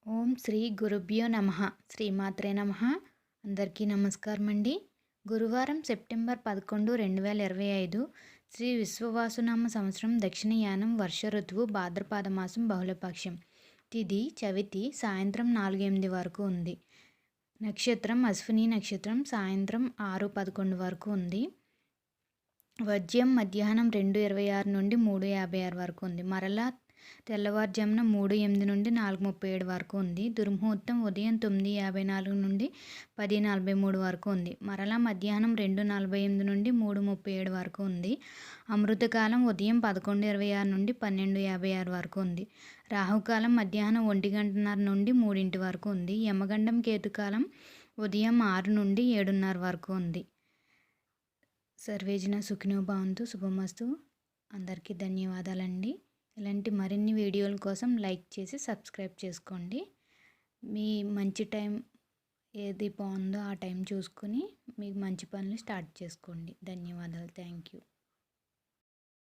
ఓం శ్రీ గురుభ్యో నమః. శ్రీమాత్రే నమః. అందరికీ నమస్కారం అండి. గురువారం సెప్టెంబర్ 11, 2025 శ్రీ విశ్వవాసునామ సంవత్సరం దక్షిణయానం వర్ష ఋతువు భాద్రపద మాసం బహుళపక్షం. తిథి చవితి సాయంత్రం 4:08 వరకు ఉంది. నక్షత్రం అశ్విని నక్షత్రం సాయంత్రం 6:11 వరకు ఉంది. వర్జ్యం మధ్యాహ్నం 2:26 నుండి 3:56 వరకు ఉంది. మరలా తెల్లవారుజామున 3:08 నుండి 4:37 వరకు ఉంది. దుర్ముహూర్తం ఉదయం 9:54 నుండి 10:43 వరకు ఉంది. మరలా మధ్యాహ్నం 2:48 నుండి 3:37 వరకు ఉంది. అమృతకాలం ఉదయం 11:26 నుండి 12:56 వరకు ఉంది. రాహుకాలం మధ్యాహ్నం 1:30 నుండి 3 వరకు ఉంది. యమగండం కేతుకాలం ఉదయం 6 నుండి 7:30 వరకు ఉంది. సర్వేజన సుఖినో భవంతు. శుభమస్తు. అందరికీ ధన్యవాదాలండి. ఇలాంటి మరిన్ని వీడియోల కోసం లైక్ చేసి సబ్స్క్రైబ్ చేసుకోండి. మీ మంచి టైం ఏది బాగుందో ఆ టైం చూసుకొని మీకు మంచి పనులు స్టార్ట్ చేసుకోండి. ధన్యవాదాలు. Thank you.